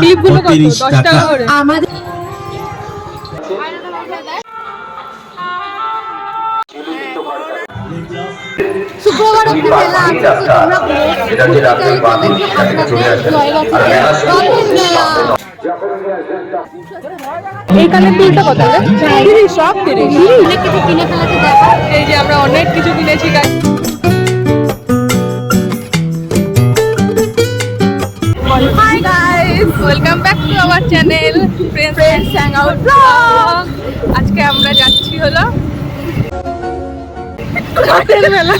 ক্লিপগুলো কত? 10 টাকা করে। আমাদের শুক্রবার অবধি মেলা আছে, এইখানে পিলটা কত? 30, সব 30। অনেক কিছু কিনে ফেলাতে দেখা। এই যে আমরা অনেক কিছু কিনেছি guys. Hi guys, welcome back to our channel friends hangout blog. আজকে আমরা যাচ্ছি হলো রাতের মেলা।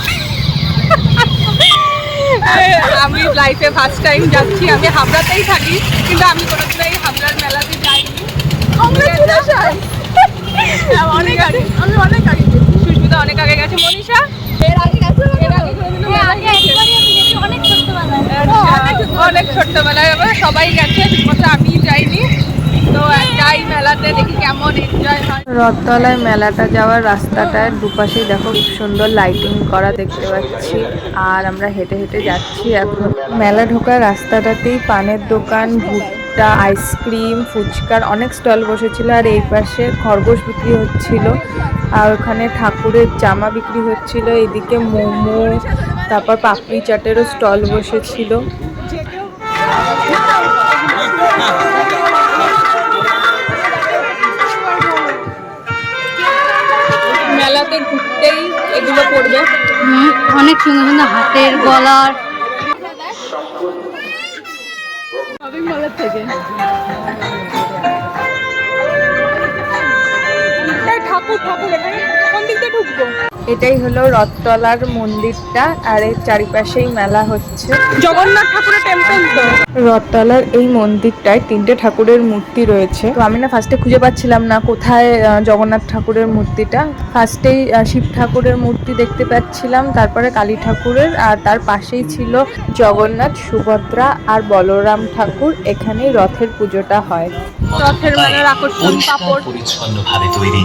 আমি লাইফে ফার্স্ট টাইম যাচ্ছি। আমি হাবড়াতেই থাকি, কিন্তু আমি কোনোদিন এই হাবড়ার মেলাতে যাইনি। অনেক আগে, আমি অনেক আগে গেছি। সুস্মিতা অনেক আগে গেছে। মনীষা এর আগে গেছে? অনেক ছোট্টবেলায় আমরা সবাই গেছে, শুধুমাত্র আমি যাইনি। তো যাই মেলাতে, দেখি কেমন এনজয় হয়। রথতলায় মেলাটা যাওয়ার রাস্তাটায় দুপাশেই দেখো খুব সুন্দর লাইটিং করা দেখতে পাচ্ছি। আর আমরা হেঁটে হেঁটে যাচ্ছি এখন। মেলা ঢোকার রাস্তাটাতেই পানের দোকান, ভুট্টা, আইসক্রিম, ফুচকার অনেক স্টল বসেছিল। আর এই পাশে খরগোশ বিক্রি হচ্ছিল, আর ওখানে ঠাকুরের জামা বিক্রি হচ্ছিল। এদিকে মোমো, তারপর পাপড়ি চাটেরও স্টল বসেছিল। মেলাতে ঘুরতেই এগুলো পড়বে। অনেক সুন্দর সুন্দর হাতের গলার শপিং মলের থেকে ঠাকুর এখানে কোন দিক দিয়ে ঢুকবো? এটাই হলো রথতলার মন্দিরটা, আর এর চারিপাশেই মেলা হচ্ছে। জগন্নাথ ঠাকুরের টেম্পল তো। রথতলার এই মন্দিরটায় 3টে ঠাকুরের মূর্তি রয়েছে। তো আমি না ফার্স্টে খুঁজে পাচ্ছিলাম না কোথায় জগন্নাথ ঠাকুরের মূর্তিটা। ফার্স্টেই শিব ঠাকুরের মূর্তি দেখতে পাচ্ছিলাম, তারপরে কালী ঠাকুরের, আর তার পাশেই ছিল জগন্নাথ, সুভদ্রা আর বলরাম ঠাকুর। এখানেই রথের পুজোটা হয়। রথের মেলার আকর্ষণ পাপড়। পরিচ্ছন্নভাবে তৈরি।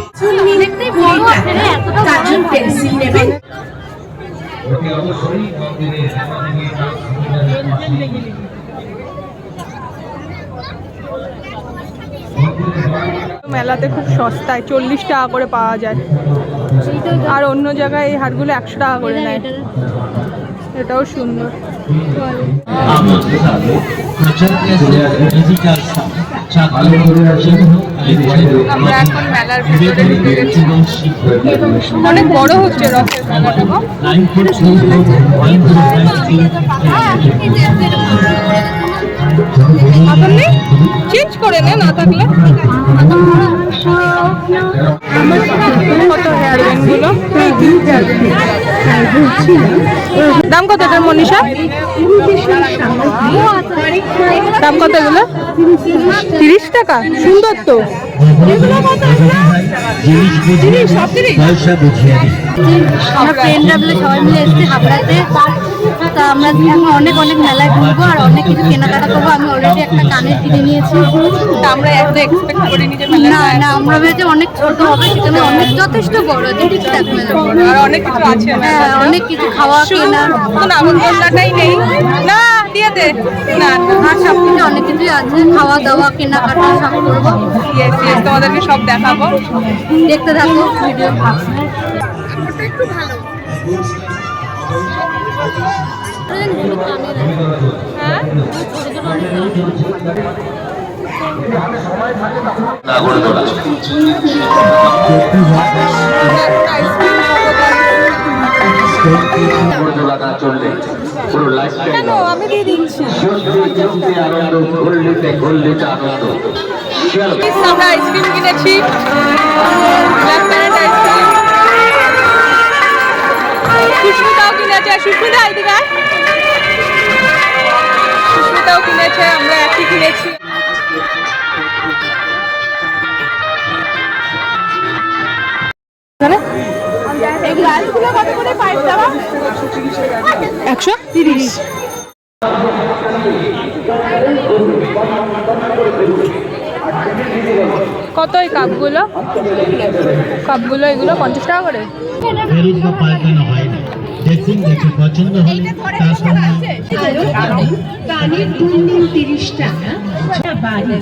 মেলাতে খুব সস্তায় 40 টাকা করে পাওয়া যায়, আর অন্য জায়গায় এই হাটগুলো 100 টাকা করে নেয়। এটাও সুন্দর। আমরা এখন মেলার ভিতরে ঢুকে গেছি। অনেক বড় হচ্ছে রথের মেলাটা। চেঞ্জ করে নে, না থাকলে কত হেয়ার ব্যান্ড গুলো। দাম কত এটার মনীষা? দাম কত এগুলো? 30 টাকা। সুন্দর তো। আমরা ফ্রেন্ডরা মিলে সবাই মিলে এসেছি হাবড়াতে। তা আমরা অনেক মেলায় ঘুরবো আর অনেক কিছু কেনাকাটা করবো। আমি অলরেডি একটা কানের কিনে নিয়েছি। আমরা এত এক্সপেক্ট করিনি যে না আমরা ভেবেছি অনেক ছোট হবে, সেখানে অনেক যথেষ্ট বড়, ঠিকঠাক মেলা। আর অনেক কিছু আছে। হ্যাঁ, অনেক কিছু খাওয়া কেনা, নাগরদোলনাটাই নেই না, দিয়ে দে না। আর সব কিছু অনেক কিছুই আছে, খাওয়া দাওয়া কেনাকাটা সব করবো। তোমাদেরকে সব দেখাবো, দেখতে থাকো ভিডিও। একটু ভালো। হ্যাঁ, কেন আমি দিয়ে দিচ্ছি। আমরা আইসক্রিম কিনেছি, সুস্মিতাও কিনেছে। সুস্মিতা এদিকে, সুস্মিতাও কিনেছে, আমরা একই কিনেছি। এগুলো কত করে? 130। কত এই কাপগুলো? এগুলো 50 টাকা করে। দেখুন, পছন্দ হলে কানের দুল নিন 30 টাকা। বাড়ি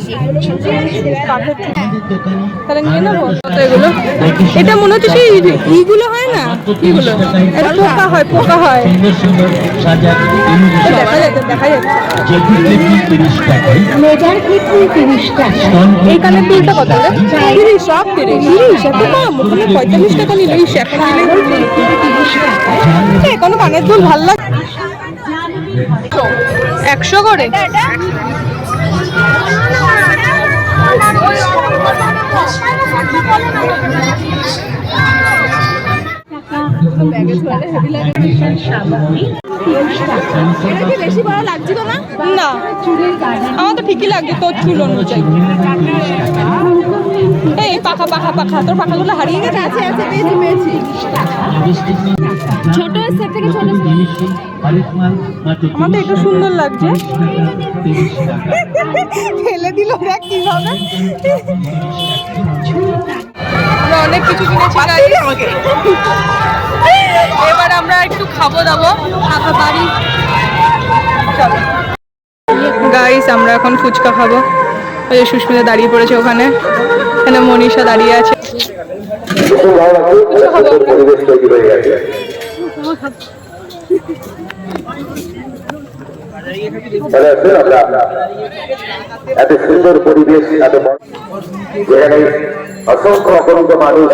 তাহলে নিয়ে নেবো কত এগুলো? এটা মনে হচ্ছে সেই ইগুলো হয় না, কিগুলো এটা পোকা হয়, পোকা হয়। দেখা যাচ্ছে, দেখা যাচ্ছে। লেজার ক্লিপ 30 টাকা। এই কানের দুলটা কত রে? 30, সব 30, এত কম? ওখানে 45 টাকা নিল, এই এখন নিলেই 30 টাকা। কোনো কানের দুল ভাল লাগে 100 করে। বেশি বড় লাগছিল না? না, আমার তো ঠিকই লাগছে তোর চুল অনুযায়ী। এই পাখা পাখা পাখা, তোর পাখাগুলো হারিয়ে গেছে। আছে আছে, পেয়েছি পেয়েছি। ছোট সেট থেকে ছোট, আমার তো এটা সুন্দর লাগছে। ফেলে দিল দেখ কিভাবে। আমরা অনেক কিছু কিনেছি আমাকে। এবার আমরা একটু খাবো দাবো, খাবার বাড়ি চলো গাইস। আমরা এখন ফুচকা খাবো। ওই যে সুস্মিতা দাঁড়িয়ে পড়েছে ওখানে, এখানে মনীষা দাঁড়িয়ে আছে। পরিবেশ তৈরি হয়ে গেছে। এত সুন্দর পরিবেশ, এত যেখানে অসংখ্য অগণিত মানুষ,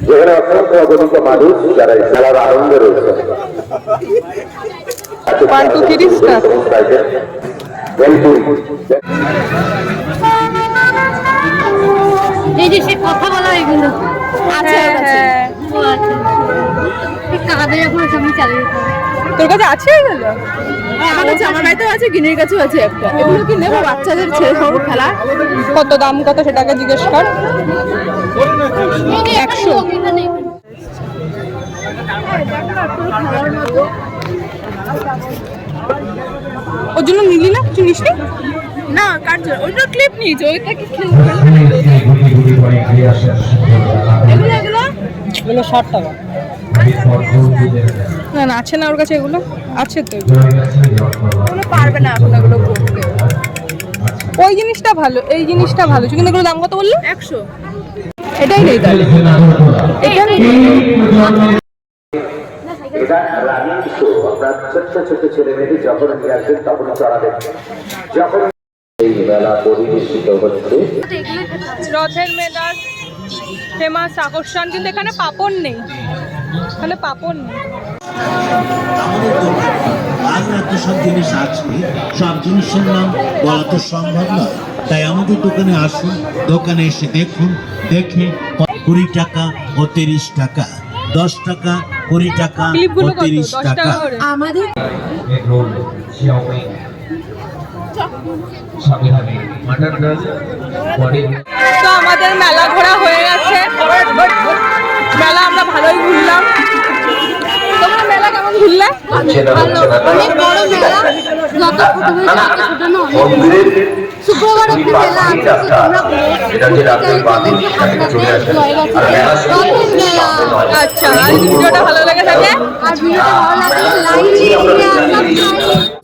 যেখানে অসংখ্য অগণিত মানুষ যারা এই খেলার আনন্দে রয়েছে। এই যে সে কথা বলা এগুলো আছে কাদের এখন সামনে চালিয়ে যেতে হবে। তোর কাছে আছে এগুলো? আমার কাছে, আমার বাড়িতেও আছে, গিনের কাছেও আছে একটা। এগুলো কি নেবো বাচ্চাদের ছেলে খেলা? কত দাম কত সেটাকে জিজ্ঞেস কর। 100। ওর জন্য নিলি না? কিছু নিস না? কার জন্য? ওইটা ক্লিপ নিয়েছে, ওইটা কি এগুলো এগুলো এগুলো 60 টাকা। না না, আছে না ওর কাছে এগুলো? আছে তো, এগুলো পারবে না এখন এগুলো করতে। ওই জিনিসটা ভালো, এই জিনিসটা ভালো, কিন্তু এগুলো দাম কত বললি? 100। এটাই নেই তাহলে, এটা নেই। এটা রানিং শো। আপনার ছোট্ট ছোট্ট ছেলে মেয়েদের যখন নিয়ে আসবেন তখন চড়াবেন। যখন এই মেলা পরিবেশিত হচ্ছে রথের মেলার ফেমাস আকর্ষণ, কিন্তু এখানে পাপড় নেই, এখানে পাপড় নেই। আমাদের দোকানে আরো এত সব জিনিস আছে, সব জিনিসের নাম বলা তো সম্ভব নয়। তাই আমাদের দোকানে আসুন, দোকানে এসে দেখুন, দেখে 20 টাকা ও 30 টাকা, 10 টাকা, 20 টাকা ও 30 টাকা। আমাদের তো আমাদের মেলা ঘোরা হয়ে গেছে, মেলা আমরা ভালোই ঘুরলাম। তোমরা মেলা কেমন ঘুরলে? অনেক বড় মেলা, যত ছোট মেলা ছোট না, অনেক শুক্রবার অব্দি মেলা আছে। আচ্ছা, আর ভিডিওটা ভালো লেগে থাকে, আর ভিডিওটা ভালো লাগলে লাইক, শেয়ার, সাবস্ক্রাইব